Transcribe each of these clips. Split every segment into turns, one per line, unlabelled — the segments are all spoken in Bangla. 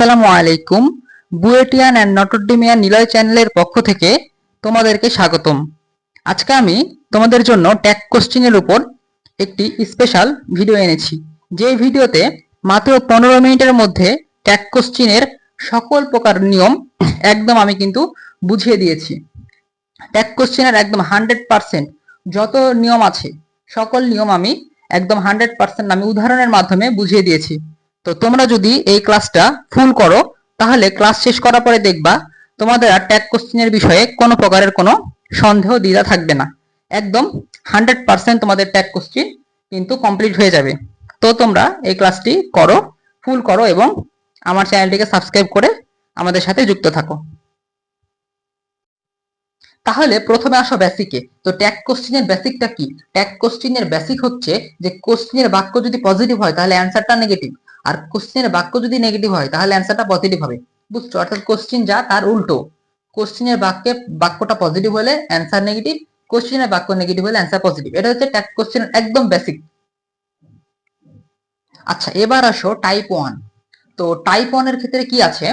আসসালামু আলাইকুম। বুয়েটিয়ান অ্যান্ড নটরডেমিয়ান নিলয় চ্যানেলের পক্ষ থেকে তোমাদেরকে স্বাগতম। আজকে আমি তোমাদের জন্য ট্যাগ কোশ্চেনের উপর একটি স্পেশাল ভিডিও এনেছি, যে ভিডিওতে মাত্র 15 মিনিটের মধ্যে ট্যাগ কোশ্চেনের সকল প্রকার নিয়ম একদম আমি কিন্তু বুঝিয়ে দিয়েছি। ট্যাগ কোশ্চেনের একদম 100% যত নিয়ম আছে সকল নিয়ম আমি একদম 100% আমি উদাহরণের মাধ্যমে বুঝিয়ে দিয়েছি। তো তোমরা যদি এই ক্লাসটা ফুল করো তাহলে ক্লাস শেষ করার পরে দেখবা তোমাদের আর ট্যাগ কোশ্চেনের বিষয়ে কোনো প্রকারের কোনো সন্দেহ দ্বিধা থাকবে না। একদম 100% তোমাদের ট্যাগ কোশ্চেন কিন্তু কমপ্লিট হয়ে যাবে। তো তোমরা এই ক্লাসটি করো, ফুল করো এবং আমার চ্যানেলটিকে সাবস্ক্রাইব করে আমাদের সাথে যুক্ত থাকো। তাহলে প্রথমে আসো বেসিকে। তো ট্যাগ কোশ্চেনের বেসিকটা কি? ট্যাগ কোশ্চেনের বেসিক হচ্ছে যে কোশ্চেনের বাক্য যদি পজিটিভ হয় তাহলে অ্যান্সারটা নেগেটিভ, আর কোশ্চেনের বাক্য যদি নেগেটিভ হয় তাহলে অ্যান্সারটা পজিটিভ হবে। বুঝছো? অর্থাৎ কোশ্চেন যা তার উল্টো। কোশ্চেনের বাক্যটা পজিটিভ হলে অ্যান্সার নেগেটিভ, কোশ্চেনের বাক্য নেগেটিভ হলে অ্যান্সার পজিটিভ। এটা হচ্ছে ট্যাগ কোশ্চেনের একদম বেসিক। আচ্ছা, এবার আসো টাইপ 1। তো টাইপ 1 এর ক্ষেত্রে কি আছে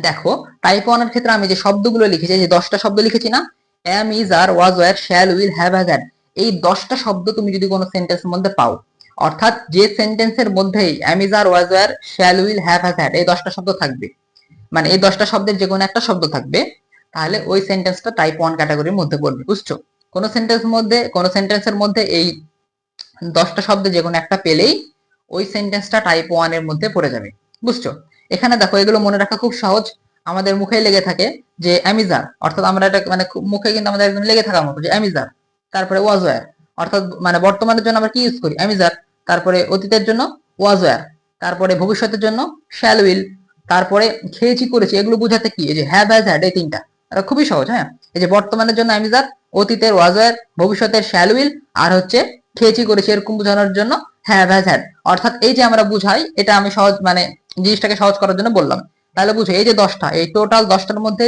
দেখো। টাইপ 1 এর ক্ষেত্রে আমি যে শব্দগুলো লিখেছি, যে 10টা শব্দ লিখেছি না, am, is, are, was, were, shall, will, have, has, had, এই 10টা শব্দ তুমি যদি কোনো সেন্টেন্সের মধ্যে পাও, অর্থাৎ যে সেন্টেন্সের মধ্যেই am, is, are, was, were, shall, will, have, has, had এই 10টা শব্দ থাকবে, মানে এই 10টা শব্দের যে কোনো একটা শব্দ থাকবে, তাহলে ওই সেন্টেন্সটা টাইপ 1 ক্যাটাগরির মধ্যে পড়বে। বুঝছো? কোনো সেন্টেন্সের মধ্যে এই 10টা শব্দ যে কোনো একটা পেলেই ওই সেন্টেন্সটা টাইপ 1 এর মধ্যে পড়ে যাবে। বুঝছো? এখানে দেখো, এগুলো মনে রাখা খুব সহজ। আমাদের মুখে লেগে থাকে যে অ্যামিজার, অর্থাৎ আমরা এটা মানে মুখে কিন্তু আমাদের একদম লেগে থাকার মতো যে অ্যামিজার। তারপরে ওয়াজ ওয়্যার, অর্থাৎ মানে বর্তমানের জন্য আমরা কি ইউজ করি? অ্যামিজার। তারপরে অতীতের জন্য ওয়াজ ওয়্যার। তারপরে ভবিষ্যতের জন্য শ্যাল উইল। তারপরে খেয়েছি করেছি, এগুলো বোঝাতে কি? এই যে হ্যাভ, হ্যাজ, হ্যাড, এই তিনটা এটা খুবই সহজ। হ্যাঁ, এই যে বর্তমানের জন্য অ্যামিজার, অতীতের ওয়াজ ওয়্যার, ভবিষ্যতের শ্যাল উইল, আর হচ্ছে খেয়েছি করেছি এরকম বোঝানোর জন্য হ্যাভ, হ্যাজ, হ্যাড। অর্থাৎ এই যে আমরা বুঝাই, এটা আমি সহজ মানে জিনিসটাকে সহজ করার জন্য বললাম। তাহলে বুঝো, এই যে 10টা, এই টোটাল 10টার মধ্যে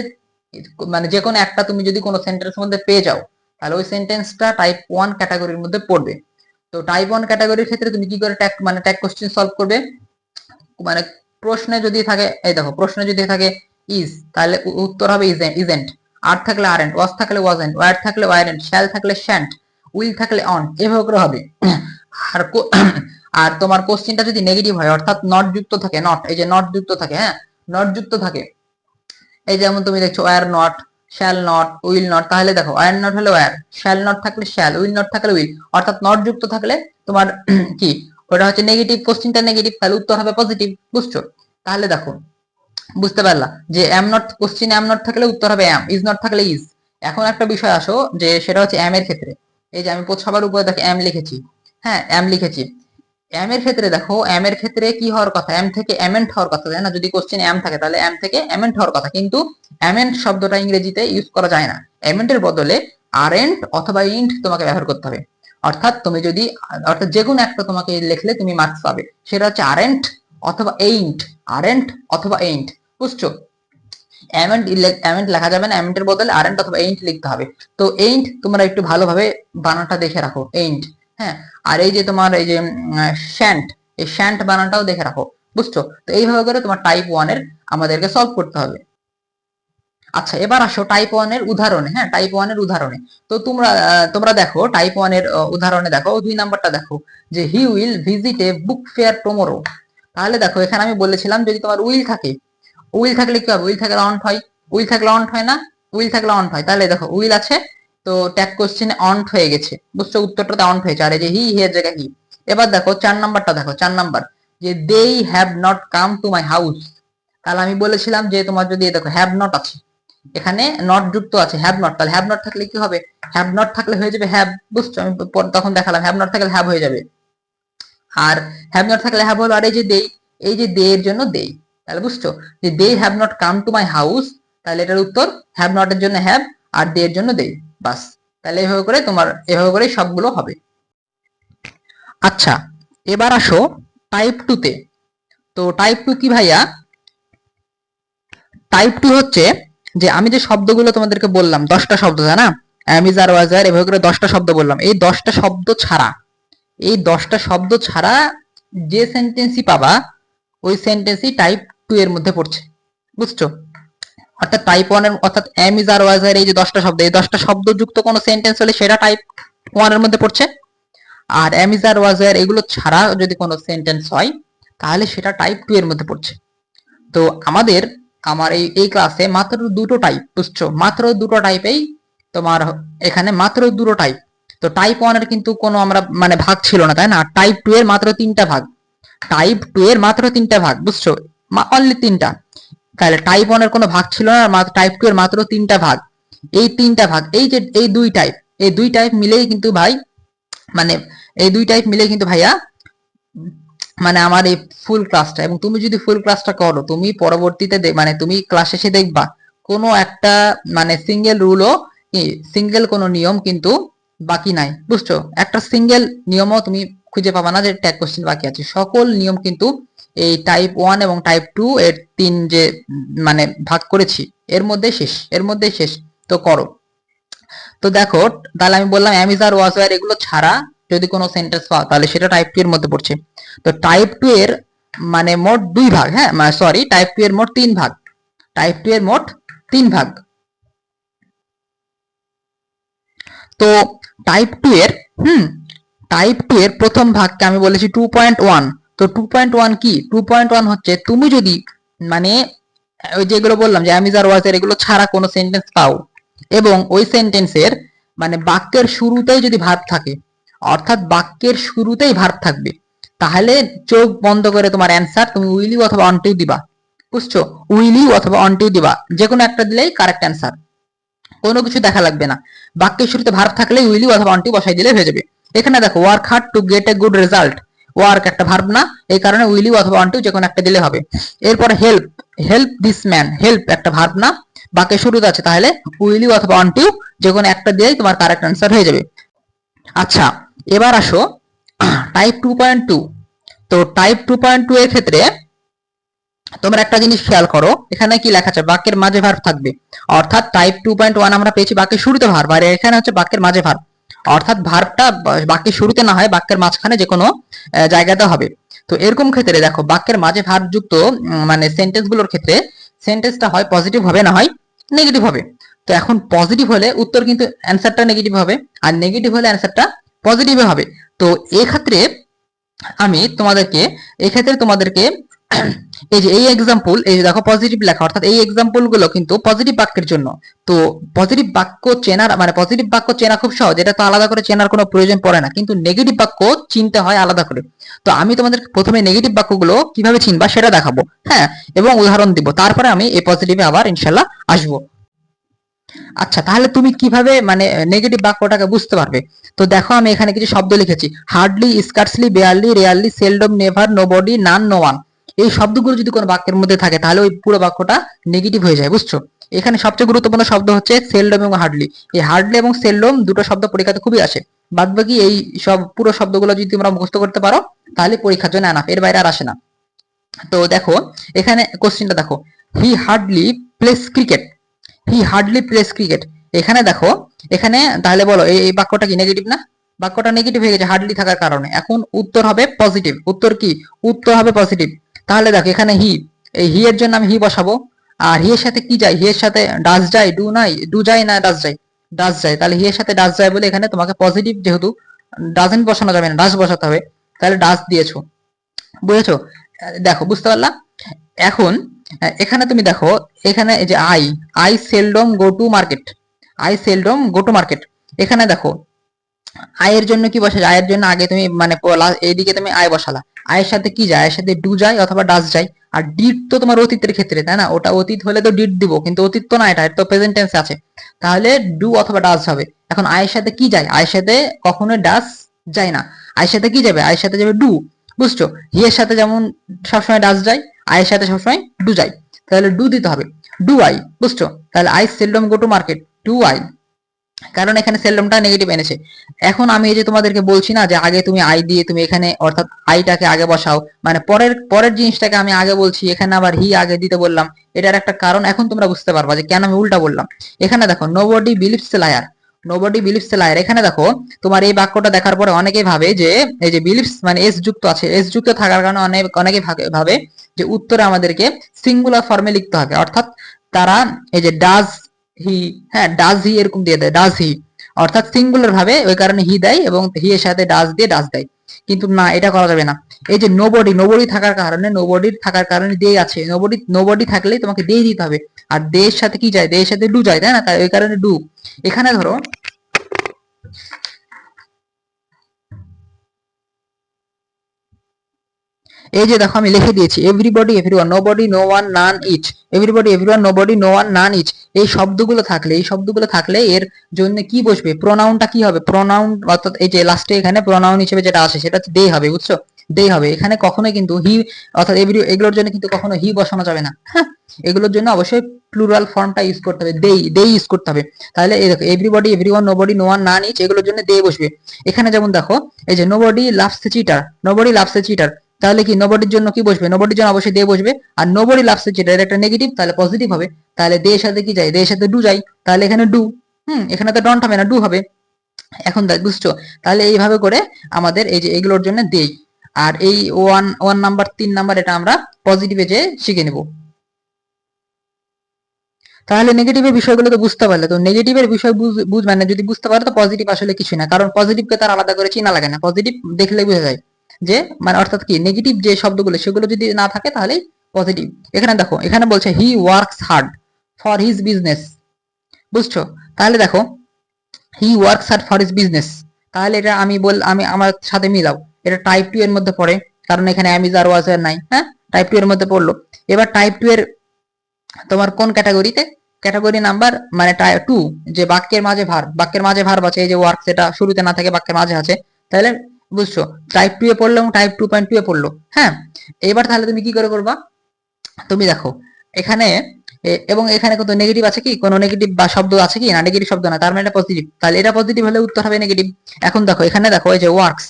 মানে যে কোনো একটা তুমি যদি কোনো সেন্টেন্সের মধ্যে পেয়ে যাও, তাহলে ওই সেন্টেন্সটা টাইপ 1 ক্যাটাগরির মধ্যে পড়বে। তো টাইপ 1 ক্যাটাগরির ক্ষেত্রে তুমি কি করে ট্যাগ কোশ্চেন সলভ করবে? মানে প্রশ্নে যদি থাকে, এই দেখো, প্রশ্নে যদি থাকে ইজ, তাহলে উত্তর হবে ইজেন্ট, আর থাকলে আরেন্ট, ওয়াজ থাকলে ওয়াজেন্ট, ওয়্যার থাকলে ওয়ারেন্ট, শ্যাল থাকলে শ্যান্ট, উইল থাকলে অন, এভাবে করে হবে। আর আর তোমার কোশ্চেনটা যদি নেগেটিভ হয়, অর্থাৎ নট যুক্ত থাকে, নট, এই যে নট যুক্ত থাকে, হ্যাঁ, নট যুক্ত থাকে, এই যেমন তুমি দেখছো wire not, shall not, will not, তাহলে দেখো ওয়্যার নট হলে ওয়্যার, শ্যাল নট থাকলে শ্যাল, উইল নট থাকলে উইল, অর্থাৎ নট যুক্ত থাকলে তোমার কি ওটা হচ্ছে নেগেটিভ, কোশ্চেনটা নেগেটিভ, তাহলে উত্তর হবে পজিটিভ। বুঝছো? তাহলে দেখো, বুঝতে পারলা যে এম নট, কোশ্চেনে এম নট থাকলে উত্তর হবে এম, ইজ নট থাকলে ইজ। এখন একটা বিষয় আসো, যে সেটা হচ্ছে এম এর ক্ষেত্রে। এই যে আমি সবার উপরে দেখো এম লিখেছি, হ্যাঁ এম লিখেছি। এম এর ক্ষেত্রে দেখো, এম এর ক্ষেত্রে কি হওয়ার কথা? এম থেকে এমেন্ট হওয়ার কথা, তাই না? যদি কোশ্চেন এম থাকে তাহলে এম থেকে এমেন্ট হওয়ার কথা, কিন্তু এমেন্ট শব্দটা ইংরেজিতে ইউজ করা যায় না। এমেন্টের বদলে আরেন্ট অথবা ইন্ট তোমাকে ব্যবহার করতে হবে। অর্থাৎ তুমি যদি, অর্থাৎ যে কোনো একটা তোমাকে লিখলে তুমি মার্কস পাবে, সেটা হচ্ছে আরেন্ট অথবা এইন্ট, আরেন্ট অথবা এইন্ট। বুঝছো? এমেন্ট লেখা যাবে না, এমেন্টের বদলে আরেন্ট অথবা এইন্ট লিখতে হবে। তো এইন্ট তোমরা একটু ভালোভাবে বানানটা দেখে রাখো, এইন্ট। হ্যাঁ, আর এই যে তোমার এই যে শ্যান্ট, এই শ্যান্ট বানানটাও দেখে রাখো। বুঝছো? তো এইভাবে করে তোমার টাইপ 1 এর আমাদেরকে সলভ করতে হবে। আচ্ছা, এবার আসো টাইপ 1 এর উদাহরণে। হ্যাঁ, টাইপ 1 এর উদাহরণে। তো তোমরা দেখো টাইপ 1 এর উদাহরণে দেখো, 2 নাম্বারটা দেখো, যে he will visit A book fair tomorrow. তাহলে দেখো, এখানে আমি বলেছিলাম যদি তোমার উইল থাকে, উইল থাকলে কি হবে? উইল থাকলে অন্ট হয়, উইল থাকলে অন্ট হয় না, উইল থাকলে অন্ট হয়। তাহলে দেখো উইল আছে, তো ট্যাগ কোশ্চেনে অন্ট হয়ে গেছে। বুঝছো? উত্তরটাতে অন্ট হয়েছে, আর এই যে হি, এর জায়গায় হি। এবার দেখো 4 নাম্বারটা দেখো, 4 নাম্বার, যে they have not come to my house. তাহলে আমি বলেছিলাম যে তোমার যদি দেখো হ্যাভ নট আছে, এখানে নট যুক্ত আছে হ্যাভ নট, তাহলে হ্যাভ নট থাকলে কি হবে? হ্যাভ নট থাকলে হয়ে যাবে হ্যাভ। বুঝছো? আমি তখন দেখালাম হ্যাভ নট থাকলে হ্যাভ হয়ে যাবে, আর হ্যাভ নট থাকলে হ্যাভ হলো। আর এই যে দেই, এই যে দে এর জন্য দেই। তাহলে বুঝছো যে they have not come to my house, তাহলে এটার উত্তর হ্যাভ নট এর জন্য হ্যাভ, আর দে এর জন্য দেই। বাস, তাহলে এভাবে করে তোমার, এভাবে করে সবগুলো হবে। আচ্ছা, এবার আসো টাইপ 2 তে। তো টাইপ 2 কি ভাইয়া? টাইপ 2 হচ্ছে যে আমি যে শব্দগুলো তোমাদেরকে বললাম, 10টা শব্দ, তাই না? অ্যামিজার, ওয়াজার, এভাবে করে 10টা শব্দ বললাম। এই 10টা শব্দ ছাড়া, এই 10টা শব্দ ছাড়া যে সেন্টেন্সই পাবা, ওই সেন্টেন্সই টাইপ টু এর মধ্যে পড়ছে, বুঝছো? অর্থাৎ টাইপ ওয়ান এর, অর্থাৎ এম ইজ আর ওয়াজ এর এই যে 10টা শব্দ, এই 10টা শব্দ যুক্ত কোনো সেন্টেন্স হলে সেটা টাইপ ওয়ান এর মধ্যে পড়ছে। আর এম ইজ আর ওয়াজ এর এগুলো ছাড়া যদি কোনো সেন্টেন্স হয় তাহলে সেটা টাইপ টু এর মধ্যে পড়ছে। তো আমার এই ক্লাসে মাত্র দুটো টাইপ, বুঝছো? মাত্র দুটো টাইপেই তোমার এখানে মাত্র দুটো টাইপ। তো টাইপ ওয়ান এর কিন্তু কোনো আমরা মানে ভাগ ছিল না, তাই না? টাইপ টু এর মাত্র তিনটা ভাগ, টাইপ টু এর মাত্র তিনটা ভাগ, বুঝছো? অনলি তিনটা। তাহলে টাইপ ওয়ান এর কোনো ভাগ ছিল না, আর টাইপ টু এর মাত্র তিনটা ভাগ। এই তিনটা ভাগ, এই যে এই দুই টাইপ মিলেই কিন্তু ভাই, মানে এই দুই টাইপ মিলে কিন্তু ভাইয়া মানে আমার এই ফুল ক্লাসটা। এবং তুমি যদি ফুল ক্লাসটা করো, তুমি পরবর্তীতে মানে তুমি ক্লাস শেষে দেখবা কোনো একটা মানে সিঙ্গেল রুলও, সিঙ্গেল কোনো নিয়ম কিন্তু বাকি নাই, বুঝছো? একটা সিঙ্গেল নিয়মও তুমি খুঁজে পাবা না যে ট্যাগ কোশ্চেন বাকি আছে। সকল নিয়ম কিন্তু এই টাইপ ওয়ান এবং টাইপ টু এর তিন যে মানে ভাগ করেছি এর মধ্যে শেষ। তো করো। তো দেখো, তাহলে আমি বললাম am is are was were এগুলো ছাড়া যদি কোনো সেন্টেন্স পাও তাহলে সেটা টাইপ টু এর মধ্যে পড়ছে। তো টাইপ টু এর মানে মোট দুই ভাগ, হ্যাঁ সরি, টাইপ টু এর মোট তিন ভাগ, টাইপ টু এর মোট তিন ভাগ। তো টাইপ টু এর টাইপ টু এর প্রথম ভাগকে আমি বলেছি 2.1। তো 2.1 কি? 2.1 হচ্ছে তুমি যদি মানে ওই যেগুলো বললাম যে এম ইজ আর ওয়াজ এর এগুলো ছাড়া কোনো সেন্টেন্স পাও এবং ওই সেন্টেন্সের মানে বাক্যের শুরুতেই যদি ভার্ব থাকে, অর্থাৎ বাক্যের শুরুতেই ভার্ব থাকবে, তাহলে চোখ বন্ধ করে তোমার অ্যান্সার তুমি উইল ইউ অথবা অন টু দিবা, বুঝছো? উইল ইউ অথবা অন টু দিবা, যে কোনো একটা দিলেই কারেক্ট অ্যান্সার, কোনো কিছু দেখা লাগবে না। বাক্যের শুরুতে ভার্ব থাকলে উইল ইউ অথবা অন টু বসাই দিলে হয়ে যাবে। এখানে দেখো work hard to get a good result, work একটা ভার্ব না, এই কারণে উইল ইউ অথবা অন টু যে কোনো একটা দিলে হবে। এরপরে help, help this man, help একটা ভার্ব না, বাক্যের শুরুতে আছে, তাহলে উইল ইউ অথবা অন টু যে কোনো একটা দিলেই তোমার কারেক্ট অ্যান্সার হয়ে যাবে। আচ্ছা, এবার আসো টাইপ 2.2। তো টাইপ 2.2 এর ক্ষেত্রে তোমরা একটা জিনিস খেয়াল করো, এখানে কি লেখা আছে? বাক্যের মাঝে ভার্ব থাকবে। অর্থাৎ টাইপ 2.1 আমরা পেয়েছি বাক্যের শুরুতে ভার্ব, আর এখানে হচ্ছে বাক্যের মাঝে ভার্ব। অর্থাৎ ভার্বটা বাক্যের শুরুতে না হয় বাক্যের মাঝখানে যে কোনো জায়গাতে হবে। তো এরকম ক্ষেত্রে দেখো বাক্যের মাঝে ভার্ব যুক্ত মানে সেন্টেন্স গুলোর ক্ষেত্রে সেন্টেন্সটা হয় পজিটিভ হবে না হয় নেগেটিভ হবে। তো এখন পজিটিভ হলে উত্তর কিন্তু অ্যান্সারটা নেগেটিভ হবে, আর নেগেটিভ হলে অ্যান্সারটা পজিটিভ হবে। তো এক্ষেত্রে তোমাদেরকে এই যে এই এক্সাম্পল, এই যে দেখো পজিটিভ লেখা, অর্থাৎ এই এক্সাম্পল গুলো কিন্তু পজিটিভ বাক্যের জন্য। তো পজিটিভ বাক্য চেনার মানে পজিটিভ বাক্য চেনা খুব সহজ, এটা তো আলাদা করে চেনার কোনো প্রয়োজন পড়ে না, কিন্তু নেগেটিভ বাক্য চিনতে হয় আলাদা করে। তো আমি তোমাদের প্রথমে নেগেটিভ বাক্যগুলো কিভাবে চিনবা সেটা দেখাবো, হ্যাঁ, এবং উদাহরণ দিব, তারপরে আমি এই পজিটিভে আবার ইনশাল্লাহ আসবো। আচ্ছা, তাহলে তুমি কিভাবে মানে নেগেটিভ বাক্যটাকে বুঝতে পারবে? তো দেখো আমি এখানে কিছু শব্দ লিখেছি, hardly, scarcely, barely, rarely, seldom, never, nobody, none, no one. এই শব্দগুলো যদি কোনো বাক্যের মধ্যে থাকে তাহলে ওই পুরো বাক্যটা নেগেটিভ হয়ে যায়, বুঝছো? এখানে সবচেয়ে গুরুত্বপূর্ণ শব্দ হচ্ছে সেলডম এবং হার্ডলি। এই হার্ডলি এবং সেলডম দুটো শব্দ পরীক্ষাতে খুবই আসে, বাদ বাকি এই সব পুরো শব্দগুলো যদি তোমরা মুখস্থ করতে পারো তাহলে পরীক্ষার জন্য এনাফ, এর বাইরে আর আসে না। তো দেখো এখানে কোশ্চেনটা দেখো, হি হার্ডলি প্লেস ক্রিকেট, হি হার্ডলি প্লেস ক্রিকেট। এখানে দেখো, এখানে তাহলে বলো এই বাক্যটা কি নেগেটিভ না? বাক্যটা নেগেটিভ হয়ে গেছে হার্ডলি থাকার কারণে। এখন উত্তর হবে পজিটিভ, উত্তর কি? উত্তর হবে পজিটিভ। তাহলে দেখো এখানে হি, এই হি এর জন্য আমি হি বসাবো, আর হি এর সাথে কি যায়? হি এর সাথে ডাস যায়, ডু নাই, ডু যায় না ডাস যায়? ডাস যায়, তাহলে হি এর সাথে ডাস যায় বলে এখানে তোমাকে পজিটিভ, যেহেতু ডাজেন্ট বসানো যাবে না, ডাস বসাতে হবে, তাহলে ডাস দিয়েছো, বুঝেছো? দেখো বুঝতে পারলাম। এখন এখানে তুমি দেখো, এখানে এই যে I, I seldom go to market, I seldom go to market. এখানে দেখো আয়ের জন্য কি বসে? আয়ের জন্য আগে তুমি মানে এইদিকে তুমি আয় বসালা, আয়ের সাথে কি যায়? আয়ের সাথে ডু যায় অথবা ডাস যায়। আর ডিড তো তোমার অতীতের ক্ষেত্রে, তাই না? ওটা অতীত হলে তো ডিড দিব, কিন্তু অতীত তো না, এটা তো প্রেজেন্ট টেন্সে আছে, তাহলে ডু অথবা ডাস হবে। এখন আয়ের সাথে কি যায়? আয়ের সাথে কখনো ডাস যায় না, আয়ের সাথে কি যাবে? আয়ের সাথে যাবে ডু, বুঝছো? হি এর সাথে যেমন সবসময় ডাস যায়, আয়ের সাথে সবসময় ডু যায়, তাহলে ডু দিতে হবে, ডু আই, বুঝছো? তাহলে I seldom go to market, do I, কারণ এখানে সেলডমটা নেগেটিভ এনেছে। এখন আমি এই যে তোমাদেরকে বলছি না যে আগে তুমি আই দিয়ে তুমি এখানে অর্থাৎ আইটাকে আগে বসাও, মানে পরের পরের জিনিসটাকে আমি আগে বলছি, এখানে আবার হি আগে দিতে বললাম, এটার একটা কারণ এখন তোমরা বুঝতে পারবা যে কেন আমি উল্টা বললাম। এখানে দেখো nobody believes a liar, nobody believes a liar. এখানে দেখো তোমার এই বাক্যটা দেখার পরে অনেকেই ভাবে যে এই যে বিলিভস মানে এস যুক্ত আছে, এস যুক্ত থাকার কারণে অনেকে ভাবে যে উত্তরে আমাদেরকে সিঙ্গুলার ফর্মে লিখতে হবে, অর্থাৎ তারা এই যে ডাজ হি, হ্যাঁ ডাজ হি এরকম দিয়ে দেয়, ডাজ হি অর্থাৎ সিঙ্গুলার ভাবে, ওই কারণে হি দেয় এবং হি এর সাথে ডাজ দিয়ে ডাজ দেয়। কিন্তু না, এটা করা যাবে না। এই যে নোবডি থাকার কারণে দে আছে, নোবডি থাকলেই তোমাকে দে দিতে হবে। আর দে এর সাথে কি যায়, দে এর সাথে ডু যায়, তাই না? তাই ওই কারণে ডু। এখানে ধরো এই যে দেখো আমি লিখে দিয়েছি everybody, everyone, nobody, no one, none, each. Everybody, everyone, nobody, no one, none, each. এই শব্দগুলো থাকলে এর জন্য কি বসবে? প্রোনাউনটা কি হবে? প্রোনাউন অর্থাৎ এই যে লাস্টে এখানে প্রোনাউন হিসেবে যেটা আসে সেটা হচ্ছে দে হবে, বুঝছো? দে হবে। এখানে কখনোই কিন্তু হি অর্থাৎ এগুলোর জন্য কিন্তু কখনো হি বসানো যাবে না, হ্যাঁ। এগুলোর জন্য অবশ্যই প্লুরাল ফর্মটা ইউজ করতে হবে, দে ইউজ করতে হবে। তাহলে এই দেখো everybody, everyone, nobody, no one, none, each, এগুলোর জন্য দে বসবে। এখানে যেমন দেখো এই যে nobody loves the cheater, nobody loves the cheater, তাহলে কি নোবডির জন্য কি বসবে? নোবডির জন্য অবশ্যই দে বসবে। আর নোবডি লাভস দ্য চিটার একটা নেগেটিভ, তাহলে পজিটিভ হবে। তাহলে দে এর সাথে কি যায়? দে এর সাথে ডু যায়, তাহলে এখানে ডু। এখানে তো ডন্ট হবে না, ডু হবে। এখন দেখ, বুঝছো? তাহলে এইভাবে করে আমাদের এই যে এগুলোর জন্য দেই। আর এই ওয়ান নাম্বার 3 নাম্বার এটা আমরা পজিটিভে যে শিখে নেব। তাহলে নেগেটিভের বিষয়গুলো তো বুঝতে পারলে। তো নেগেটিভের বিষয় বুঝ মানে যদি বুঝতে পারো তো পজিটিভ আসলে কিছু না, কারণ পজিটিভকে তার আলাদা করে চিনা লাগে না, পজিটিভ দেখলে বোঝা যায় যে মানে অর্থাৎ কি নেগেটিভ যে শব্দগুলো সেগুলো যদি না থাকে তাহলেই পজিটিভ। এখানে দেখো এখানে বলছে he works hard for his business, বুঝছো? তাহলে দেখো he works hard for his business, তাহলে এটা আমি আমার সাথে মিলাও, এটা টাইপ 2 এর মধ্যে পড়ে, কারণ এখানে অ্যাম ইজ আর ওয়াজ এর নাই, হ্যাঁ টাইপ 2 এর মধ্যে পড়লো। এবার টাইপ 2 এর তোমার কোন ক্যাটাগরিতে? ক্যাটাগরি নাম্বার মানে টাইপ 2, যে বাক্যের মাঝে ভার্ব আছে, এই যে ওয়ার্ক সেটা শুরুতে না থাকে বাক্যের মাঝে আছে, তাহলে বুঝছো টাইপ 2 এ পড়লো এবং টাইপ 2.2 এ পড়লো, হ্যাঁ। এবার তাহলে তুমি কি করে করবা? তুমি দেখো এখানে এবং এখানে কত নেগেটিভ আছে কি? কোনো নেগেটিভ বা শব্দ আছে কি? না, নেগেটিভ শব্দ না, তার মানে এটা পজিটিভ, তাহলে এটা পজিটিভ হলে উত্তর হবে নেগেটিভ। এখন দেখো এখানে দেখো এই যে ওয়ার্কস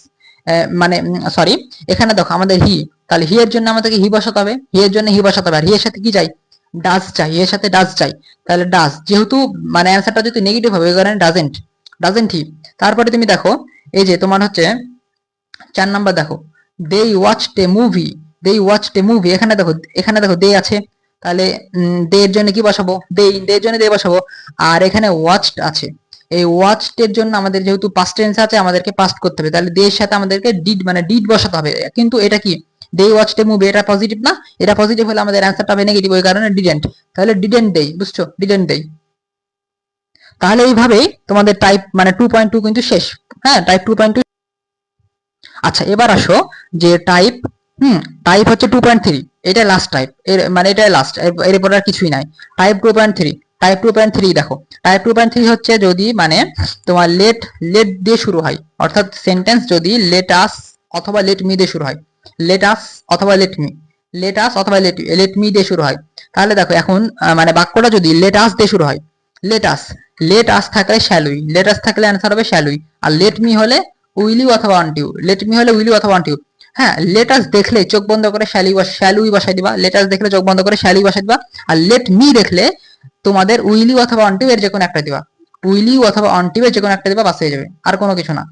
মানে সরি, এখানে দেখো আমাদের হি, তাহলে হি এর জন্য আমাদেরকে হি বসাতে হবে, হি এর জন্য হি বসাতে হবে। আর হি এর সাথে কি চাই? ডাজ চাই, এর সাথে ডাজ চাই। তাহলে ডাজ যেহেতু মানে অ্যান্সারটা যদি নেগেটিভ হবে ওই কারণে ডাজেন্ট হি। তারপরে তুমি দেখো এই যে তোমার হচ্ছে 4 নাম্বার দেখো দে ওয়াচড এ মুভি, এখানে দেখো দে আছে, তাহলে দে এর জন্য কি বসাবো? দে এর জন্য দে বসাবো। আর এখানে ওয়াচড আছে, এই ওয়াচড এর জন্য আমাদের যেহেতু পাস্ট টেন্স আছে আমাদেরকে পাস্ট করতে হবে, তাহলে দে এর সাথে আমাদেরকে ডিড মানে ডিড বসাতে হবে। কিন্তু এটা কি? দে ওয়াচড এ মুভি, এটা পজিটিভ না, এটা পজিটিভ হলে আমাদের অ্যান্সারটা হবে নেগেটিভ, ওই কারণে ডিডেন্ট। তাহলে ডিডেন্ট দেই, বুঝছো? ডিডেন্ট দেই। তাহলে এইভাবেই তোমাদের টাইপ মানে 2.2 কিন্তু শেষ, হ্যাঁ টাইপ 2.2। আচ্ছা এবার আসো যে টাইপ টাইপ হচ্ছে 2.3, এটা লাস্ট টাইপ, এর মানে এটা লাস্ট, এরপর আর কিছুই নাই। টাইপ 2.3, দেখো টাইপ 2.3 হচ্ছে যদি মানে তোমার লেট দিয়ে শুরু হয়, অর্থাৎ সেন্টেন্স যদি লেট আস অথবা লেট মি দিয়ে শুরু হয়, লেট আস অথবা লেট মি দিয়ে শুরু হয়, তাহলে দেখো এখন মানে বাক্যটা যদি লেট আস দিয়ে শুরু হয়, লেট আস থাকলে শ্যালুই, লেট আস থাকলে অ্যান্সার হবে শ্যালুই। আর লেট মি হলে উইলিউ অথবা আনটিউ, হ্যাঁ লেটাস দেখলে চোখ বন্ধ করে শ্যালুই বসাই দিবা, লেটাস দেখলে চোখ বন্ধ করে শ্যালুই বসাই দিবা। আর লেট মি দেখলে তোমাদের উইলিউ অথবা অনটিউ এর যে কোনো একটা দিবা, বাস হয়ে যাবে, আর কোনো কিছু না।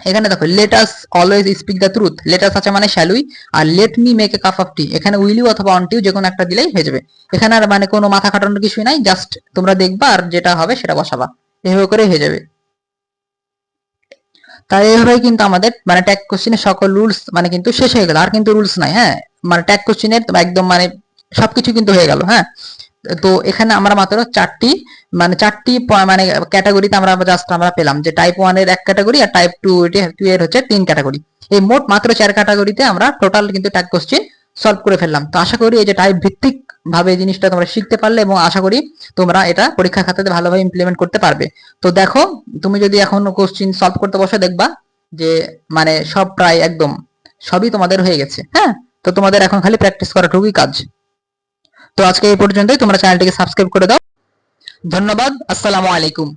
এখানে দেখো let's always speak the truth, let's আছে মানে শ্যালুই। আর let me make a cup of tea, এখানে উইলিউ অথবা অনটিউ যে কোনো একটা দিলেই হয়ে যাবে। এখানে আর মানে কোনো মাথা খাটানোর কিছুই নাই, জাস্ট তোমরা দেখবা আর যেটা হবে সেটা বসাবা, এভাবে করে হয়ে যাবে। তাই এইভাবেই কিন্তু আমাদের মানে ট্যাগ কোশ্চেনের সকল রুলস মানে কিন্তু শেষ হয়ে গেল, আর কিন্তু রুলস নাই, হ্যাঁ। মানে ট্যাগ কোশ্চেনের একদম মানে সবকিছু কিন্তু হয়ে গেল, হ্যাঁ। তো এখানে আমরা মাত্র চারটি মানে ক্যাটাগরিতে আমরা পেলাম, যে টাইপ 1 এর এক ক্যাটাগরি আর টাইপ 2 এর হচ্ছে 3 ক্যাটাগরি। এই মোট মাত্র 4 ক্যাটাগরিতে আমরা টোটাল কিন্তু ট্যাগ কোশ্চেন সলভ করে ফেললাম। তো আশা করি এই যে টাইপ ভিত্তিক ভাবে জিনিসটা তোমরা শিখতে পারলে এবং আশা করি তোমরা এটা পরীক্ষা খাতাতে ভালোভাবে ইমপ্লিমেন্ট করতে পারবে। তো দেখো তুমি যদি এখন কোশ্চেন সলভ করতে বসে দেখবা যে মানে সব প্রায় একদম সবই তোমাদের হয়ে গেছে, হ্যাঁ। তো তোমাদের এখন খালি প্র্যাকটিস করাটুকুই কাজ। তো আজকে এই পর্যন্তই, তোমরা চ্যানেলটিকে সাবস্ক্রাইব করে দাও। ধন্যবাদ, আসসালামু আলাইকুম।